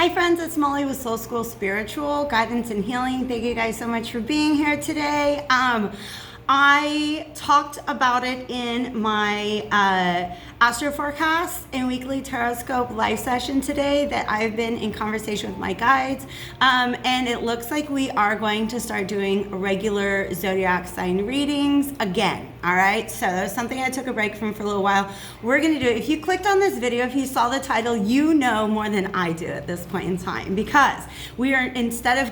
Hi friends, it's Molly with Soul School Spiritual Guidance and Healing. Thank you guys so much for being here today. I talked about it in my Astro Forecast and Weekly Taroscope live session today that I've been in conversation with my guides. And it looks like we are going to start doing regular zodiac sign readings again. All right, so that was something I took a break from for a little while. We're gonna do it. If you clicked on this video, if you saw the title, you know more than I do at this point in time, because we are, instead of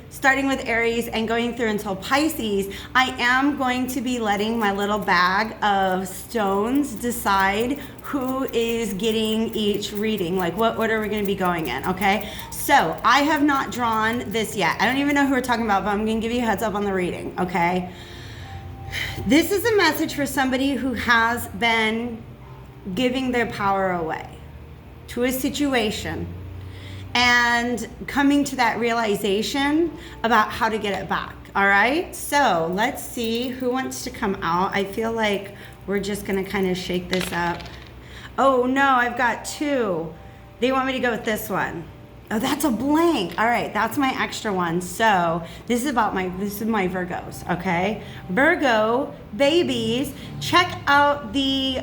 starting with Aries and going through until Pisces, I am going to be letting my little bag of stones decide who is getting each reading, like what order we're gonna be going in, okay? So I have not drawn this yet. I don't even know who we're talking about, but I'm gonna give you a heads up on the reading, okay? This is a message for somebody who has been giving their power away to a situation and coming to that realization about how to get it back. All right, so let's see who wants to come out. I feel like we're just gonna kind of shake this up. Oh no, I've got two. They want me to go with this one. Oh, that's a blank. All right, that's my extra one. So this is my Virgos, okay? Virgo babies, check out the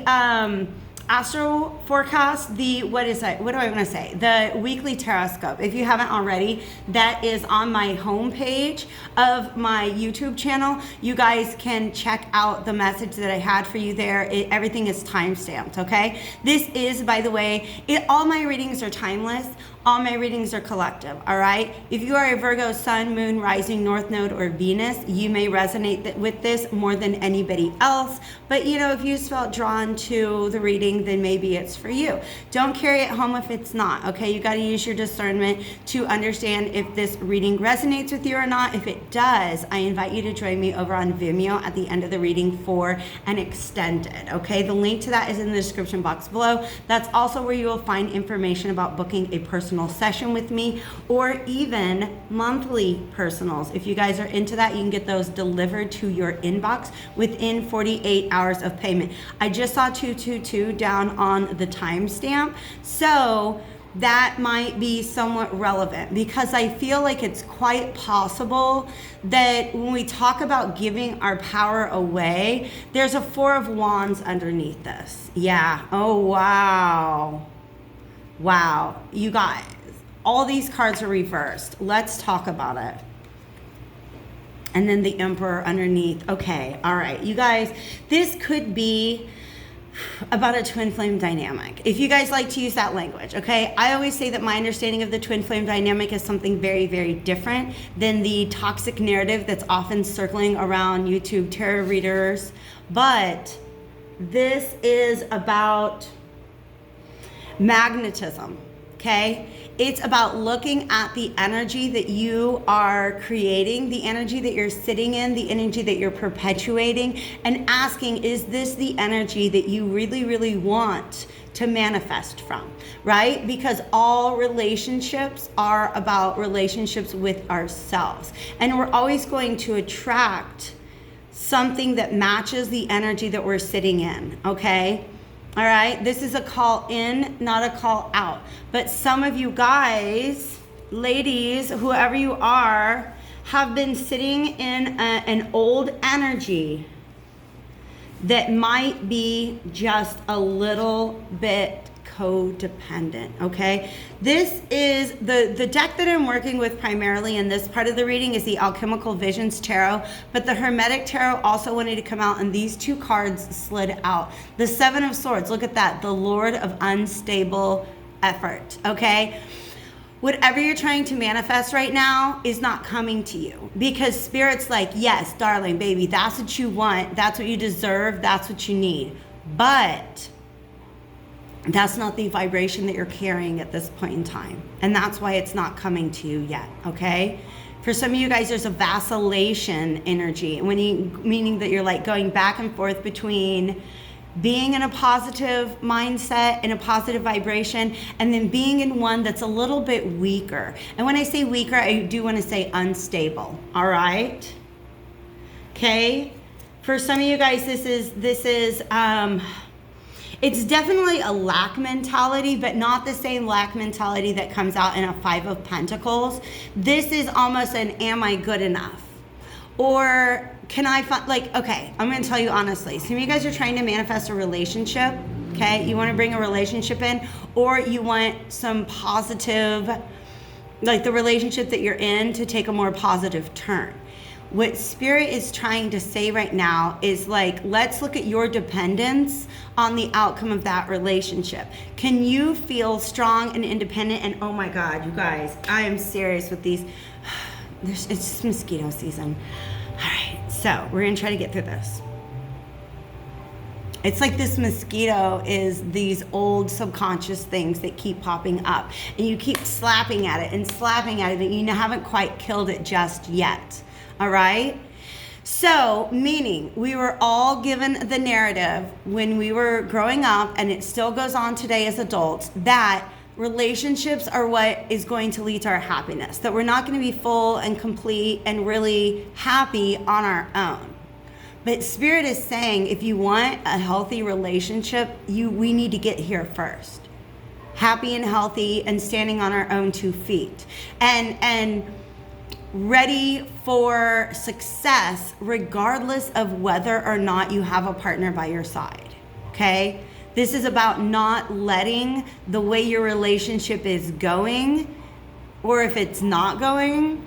Astro Forecast, what do I want to say? The Weekly Taroscope. If you haven't already, that is on my homepage of my YouTube channel. You guys can check out the message that I had for you there. Everything is time-stamped, okay? This is, by the way, all my readings are timeless. All my readings are collective, all right? If you are a Virgo sun, moon, rising, north node, or Venus, you may resonate with this more than anybody else. But you know, if you felt drawn to the reading, then maybe it's for you. Don't carry it home if it's not, okay? You gotta use your discernment to understand if this reading resonates with you or not. If it does, I invite you to join me over on Vimeo at the end of the reading for an extended, okay? The link to that is in the description box below. That's also where you will find information about booking a personal session with me, or even monthly personals. If you guys are into that, you can get those delivered to your inbox within 48 hours of payment. I just saw 222 down on the timestamp, so that might be somewhat relevant, because I feel like it's quite possible that when we talk about giving our power away, there's a Four of Wands underneath this. Yeah. Oh, wow. Wow, you guys, all these cards are reversed. Let's talk about it. And then the Emperor underneath. Okay, all right, you guys, this could be about a twin flame dynamic, if you guys like to use that language, okay? I always say that my understanding of the twin flame dynamic is something very, very different than the toxic narrative that's often circling around YouTube tarot readers. But this is about magnetism, okay? It's about looking at the energy that you are creating, the energy that you're sitting in, the energy that you're perpetuating, and asking, is this the energy that you really, really want to manifest from, right? Because all relationships are about relationships with ourselves. And we're always going to attract something that matches the energy that we're sitting in, okay? All right, this is a call in, not a call out. But some of you guys, ladies, whoever you are, have been sitting in an old energy that might be just a little bit codependent, okay? This is the deck that I'm working with primarily in this part of the reading is the Alchemical Visions Tarot, but the Hermetic Tarot also wanted to come out, and these two cards slid out. The Seven of Swords, look at that, the Lord of Unstable Effort, okay? Whatever you're trying to manifest right now is not coming to you, because Spirit's like, yes, darling, baby, that's what you want, that's what you deserve, that's what you need. But that's not the vibration that you're carrying at this point in time. And that's why it's not coming to you yet, okay? For some of you guys, there's a vacillation energy, meaning that you're like going back and forth between being in a positive mindset and a positive vibration, and then being in one that's a little bit weaker. And when I say weaker, I do want to say unstable, all right? Okay? For some of you guys, this is It's definitely a lack mentality, but not the same lack mentality that comes out in a Five of Pentacles. This is almost an, am I good enough? Or can I find, like, okay, I'm going to tell you honestly. Some of you guys are trying to manifest a relationship, okay? You want to bring a relationship in, or you want some positive, like the relationship that you're in to take a more positive turn. What Spirit is trying to say right now is like, let's look at your dependence on the outcome of that relationship. Can you feel strong and independent? And oh my God, you guys, I am serious with these. It's just mosquito season. All right, so we're gonna try to get through this. It's like this mosquito is these old subconscious things that keep popping up, and you keep slapping at it and slapping at it, but you haven't quite killed it just yet. All right? So, meaning we were all given the narrative when we were growing up, and it still goes on today as adults, that relationships are what is going to lead to our happiness, that we're not going to be full and complete and really happy on our own. But Spirit is saying, if you want a healthy relationship, we need to get here first. Happy and healthy and standing on our own 2 feet. And ready for success regardless of whether or not you have a partner by your side. Okay? This is about not letting the way your relationship is going, or if it's not going,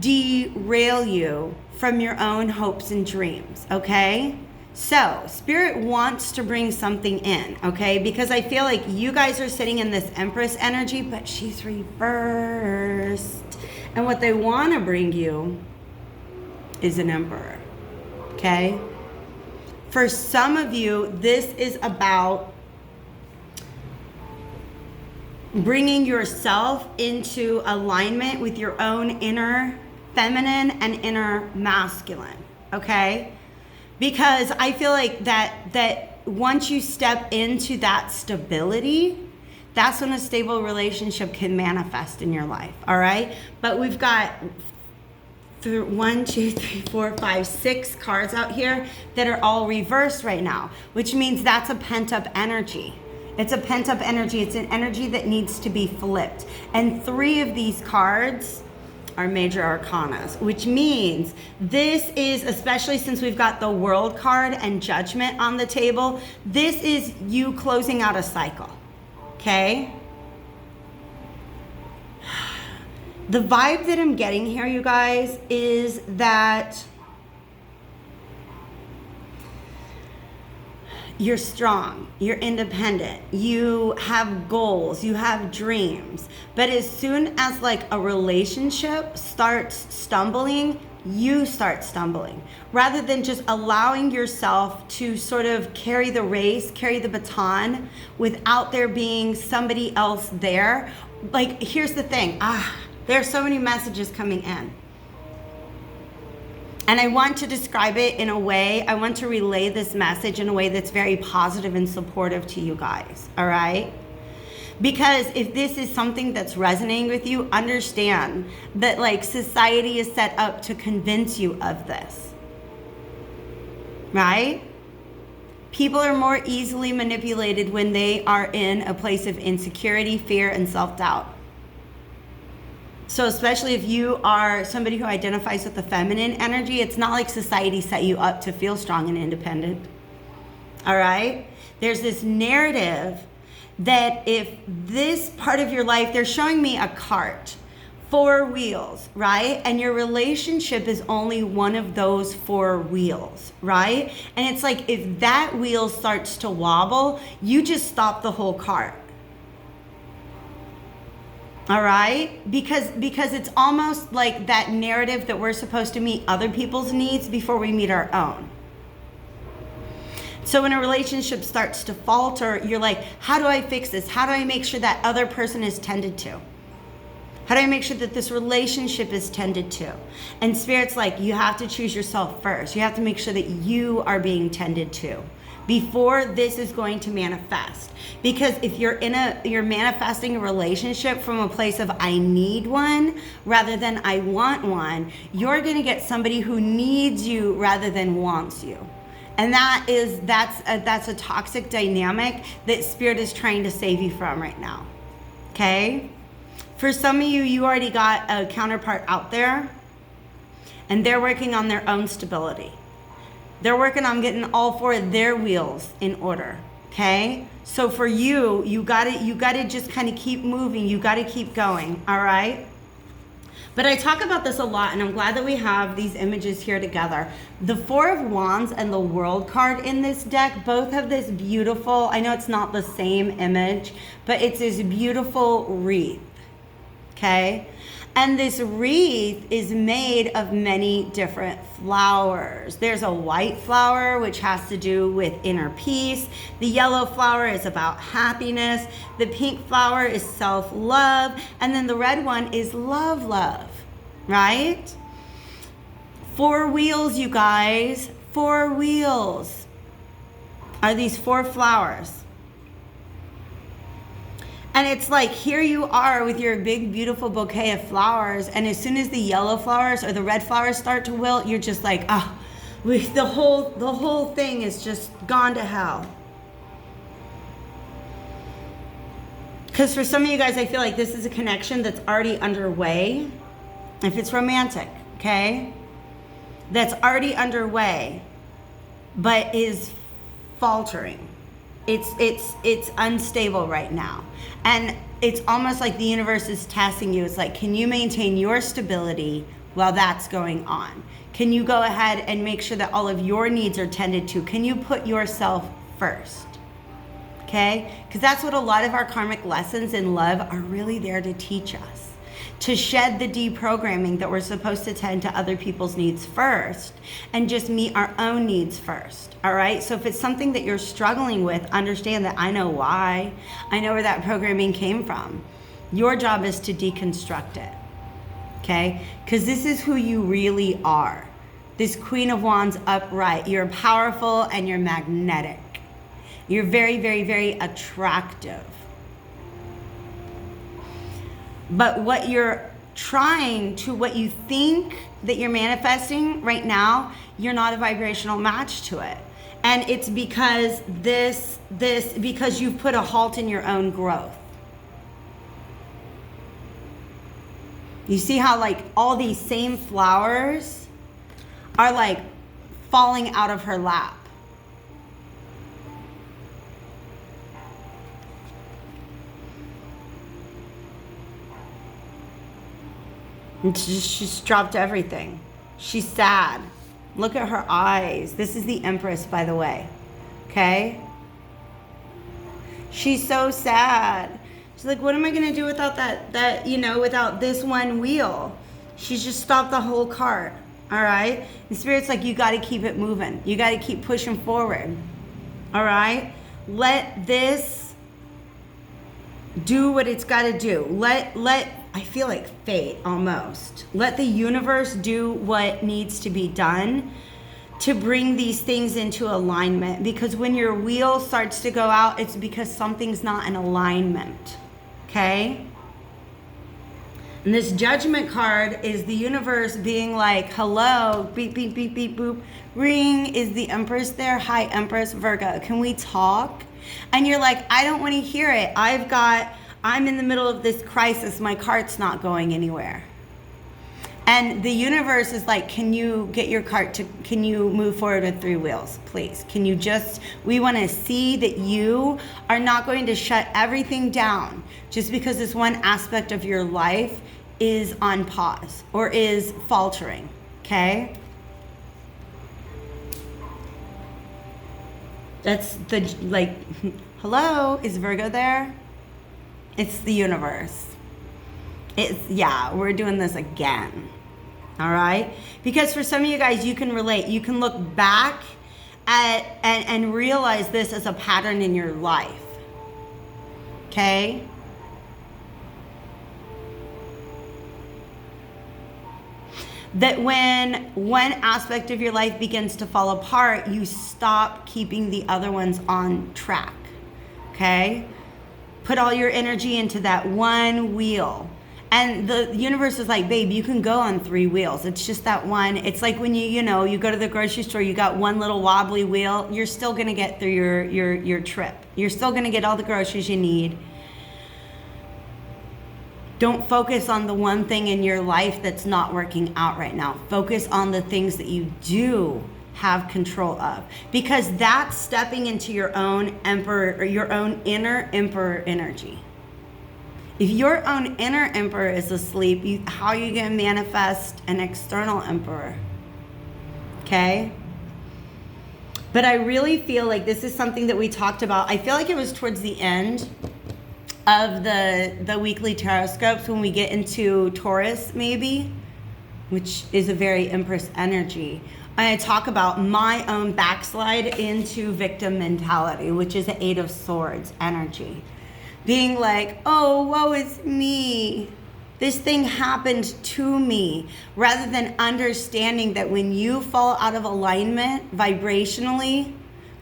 derail you from your own hopes and dreams, okay? So, Spirit wants to bring something in, okay? Because I feel like you guys are sitting in this Empress energy, but she's reversed. And what they want to bring you is an Emperor, okay? For some of you, this is about bringing yourself into alignment with your own inner feminine and inner masculine, okay? Because I feel like that once you step into that stability, that's when a stable relationship can manifest in your life, all right? But we've got 6 cards out here that are all reversed right now, which means that's a pent-up energy. It's a pent-up energy. It's an energy that needs to be flipped. And 3 of these cards are major arcanas, which means this is, especially since we've got the World card and Judgment on the table, this is you closing out a cycle, okay? The vibe that I'm getting here, you guys, is that you're strong, you're independent, you have goals, you have dreams. But as soon as like a relationship starts stumbling, you start stumbling. Rather than just allowing yourself to sort of carry the race, carry the baton without there being somebody else there. Like, here's the thing. There's so many messages coming in. And I want to describe it in a way, I want to relay this message in a way that's very positive and supportive to you guys, all right? Because if this is something that's resonating with you, understand that like society is set up to convince you of this, right? People are more easily manipulated when they are in a place of insecurity, fear, and self-doubt. So especially if you are somebody who identifies with the feminine energy, it's not like society set you up to feel strong and independent. All right? There's this narrative that if this part of your life, they're showing me a cart, 4 wheels, right? And your relationship is only one of those 4 wheels, right? And it's like if that wheel starts to wobble, you just stop the whole cart. All right? Because it's almost like that narrative that we're supposed to meet other people's needs before we meet our own. So when a relationship starts to falter, you're like, how do I fix this? How do I make sure that other person is tended to? How do I make sure that this relationship is tended to? And Spirit's like, you have to choose yourself first. You have to make sure that you are being tended to before this is going to manifest. Because if you're manifesting a relationship from a place of I need one rather than I want one, you're gonna get somebody who needs you rather than wants you. And that's a toxic dynamic that Spirit is trying to save you from right now. Okay? For some of you, you already got a counterpart out there, and they're working on their own stability. They're working on getting all four of their wheels in order. Okay? So for you, you gotta just kind of keep moving. You gotta keep going. All right? But I talk about this a lot, and I'm glad that we have these images here together. The Four of Wands and the World card in this deck both have this beautiful, I know it's not the same image, but it's this beautiful wreath, okay? And this wreath is made of many different flowers. There's a white flower, which has to do with inner peace. The yellow flower is about happiness. The pink flower is self-love. And then the red one is love, right? 4 wheels, you guys. 4 wheels are these 4 flowers. And it's like, here you are with your big, beautiful bouquet of flowers. And as soon as the yellow flowers or the red flowers start to wilt, you're just like, the whole thing is just gone to hell. Because for some of you guys, I feel like this is a connection that's already underway. If it's romantic, okay? That's already underway, but is faltering. It's unstable right now. And it's almost like the universe is testing you. It's like, can you maintain your stability while that's going on? Can you go ahead and make sure that all of your needs are tended to? Can you put yourself first? Okay? Because that's what a lot of our karmic lessons in love are really there to teach us. To shed the deprogramming that we're supposed to tend to other people's needs first and just meet our own needs first. All right? So if it's something that you're struggling with, understand that I know why. I know where that programming came from. Your job is to deconstruct it. Okay? Because this is who you really are. This Queen of Wands upright. You're powerful and you're magnetic. You're very, very, very attractive. But what you're what you think that you're manifesting right now, you're not a vibrational match to it. And it's because because you've put a halt in your own growth. You see how like all these same flowers are like falling out of her lap. And she's dropped everything. She's sad. Look at her eyes. This is the Empress, by the way. Okay? She's so sad. She's like, what am I going to do without without this one wheel? She's just stopped the whole cart. All right? The Spirit's like, you got to keep it moving. You got to keep pushing forward. All right? Let this do what it's got to do. I feel like fate almost. Let the universe do what needs to be done to bring these things into alignment. Because when your wheel starts to go out, it's because something's not in alignment. Okay? And this Judgment card is the universe being like, hello, beep, beep, beep, beep, boop. Ring, is the Empress there? Hi, Empress, Virgo. Can we talk? And you're like, I don't want to hear it. I'm in the middle of this crisis. My cart's not going anywhere. And the universe is like, can you get your cart can you move forward with 3 wheels, please? We want to see that you are not going to shut everything down just because this one aspect of your life is on pause or is faltering, okay? That's hello, is Virgo there? It's the universe. We're doing this again. All right? Because for some of you guys, you can relate. You can look back and realize this as a pattern in your life. Okay? That when one aspect of your life begins to fall apart, you stop keeping the other ones on track. Okay? Put all your energy into that one wheel. And the universe is like, babe, you can go on 3 wheels. It's just that one. It's like when you go to the grocery store, you got one little wobbly wheel. You're still going to get through your trip. You're still going to get all the groceries you need. Don't focus on the one thing in your life that's not working out right now. Focus on the things that you do have control of, because that's stepping into your own emperor, or your own inner emperor energy. If your own inner emperor is asleep, how are you going to manifest an external emperor? Okay? But I really feel like this is something that we talked about. I feel like it was towards the end of the weekly tarot scopes when we get into Taurus, maybe, which is a very Empress energy. I talk about my own backslide into victim mentality, which is the 8 of Swords energy. Being like, oh, woe is me. This thing happened to me. Rather than understanding that when you fall out of alignment vibrationally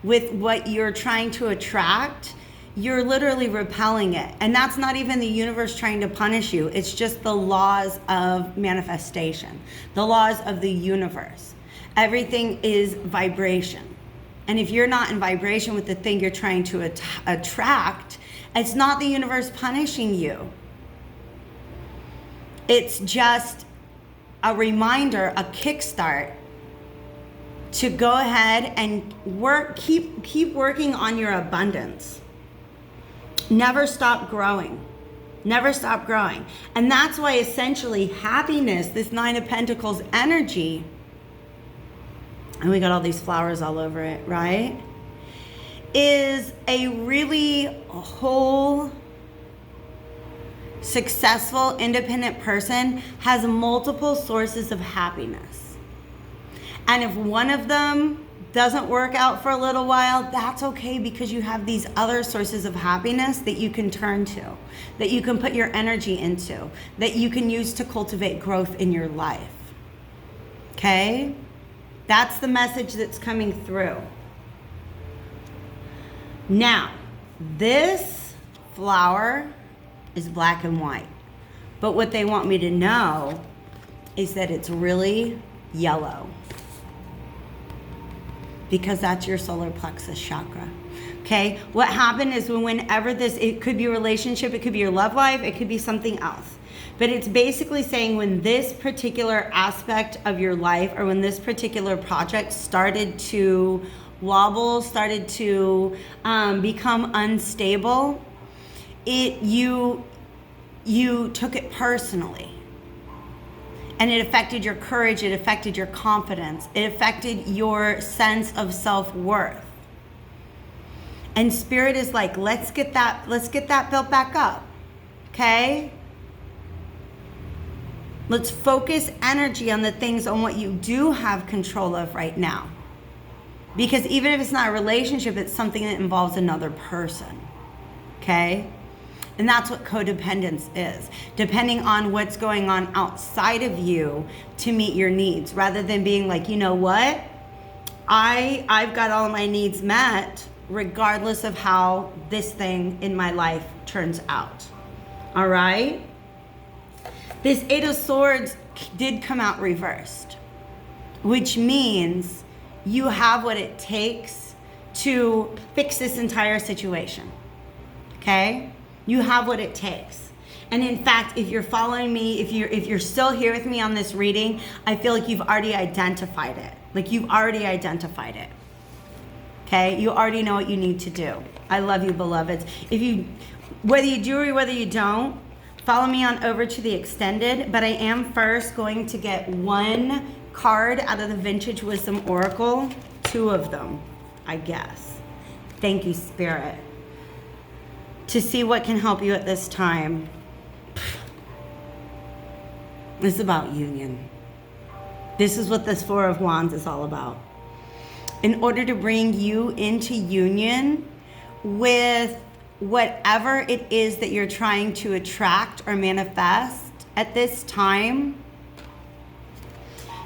with what you're trying to attract, you're literally repelling it. And that's not even the universe trying to punish you. It's just the laws of manifestation, the laws of the universe. Everything is vibration. And if you're not in vibration with the thing you're trying to attract, it's not the universe punishing you. It's just a reminder, a kickstart to go ahead and keep working on your abundance. Never stop growing. Never stop growing. And that's why essentially happiness, this 9 of Pentacles energy, and we got all these flowers all over it, right? Is a really whole, successful, independent person has multiple sources of happiness. And if one of them doesn't work out for a little while, that's okay, because you have these other sources of happiness that you can turn to, that you can put your energy into, that you can use to cultivate growth in your life. Okay? That's the message that's coming through. Now, this flower is black and white. But what they want me to know is that it's really yellow, because that's your solar plexus chakra. Okay? What happened is whenever it could be a relationship, it could be your love life, it could be something else. But it's basically saying when this particular aspect of your life, or when this particular project started to wobble, started to become unstable, you took it personally. And it affected your courage, it affected your confidence, it affected your sense of self-worth. And Spirit is like, let's get that built back up. Okay? Let's focus energy on the things, on what you do have control of right now. Because even if it's not a relationship, it's something that involves another person. Okay? And that's what codependence is. Depending on what's going on outside of you to meet your needs, rather than being like, you know what? I've got all my needs met regardless of how this thing in my life turns out. All right? This 8 of Swords did come out reversed, which means you have what it takes to fix this entire situation. Okay? You have what it takes. And in fact, if you're following me, if you're still here with me on this reading, I feel like you've already identified it. Like you've already identified it. Okay? You already know what you need to do. I love you, beloveds. Whether you do or whether you don't, follow me on over to the extended, but I am first going to get one card out of the Vintage Wisdom Oracle, 2 of them, I guess. Thank you, Spirit. To see what can help you at this time. This is about union. This is what this 4 of Wands is all about. In order to bring you into union with whatever it is that you're trying to attract or manifest at this time,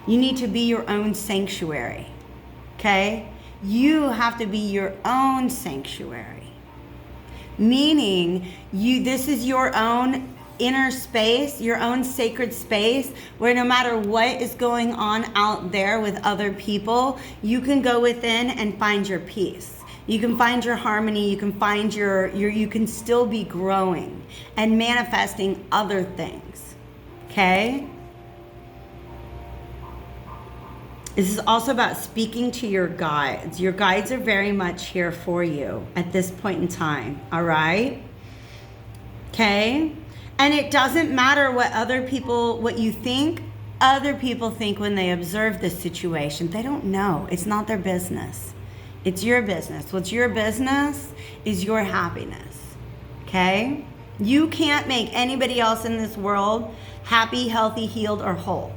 you need to be your own sanctuary. Okay? You have to be your own sanctuary. Meaning, this is your own inner space, your own sacred space, where no matter what is going on out there with other people, you can go within and find your peace. You can find your harmony, you can find you can still be growing and manifesting other things, okay? This is also about speaking to your guides. Your guides are very much here for you at this point in time, all right? Okay? And it doesn't matter what you think other people think when they observe this situation. They don't know. It's not their business. It's your business. What's your business is your happiness, okay? You can't make anybody else in this world happy, healthy, healed, or whole,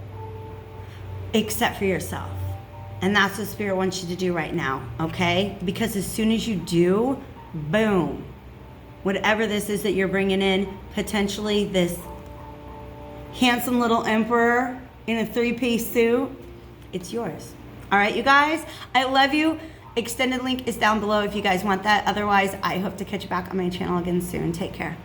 except for yourself. And that's what Spirit wants you to do right now, okay? Because as soon as you do, boom, whatever this is that you're bringing in, potentially this handsome little emperor in a 3-piece suit, it's yours. All right, you guys, I love you. Extended link is down below if you guys want that. Otherwise, I hope to catch you back on my channel again soon. Take care.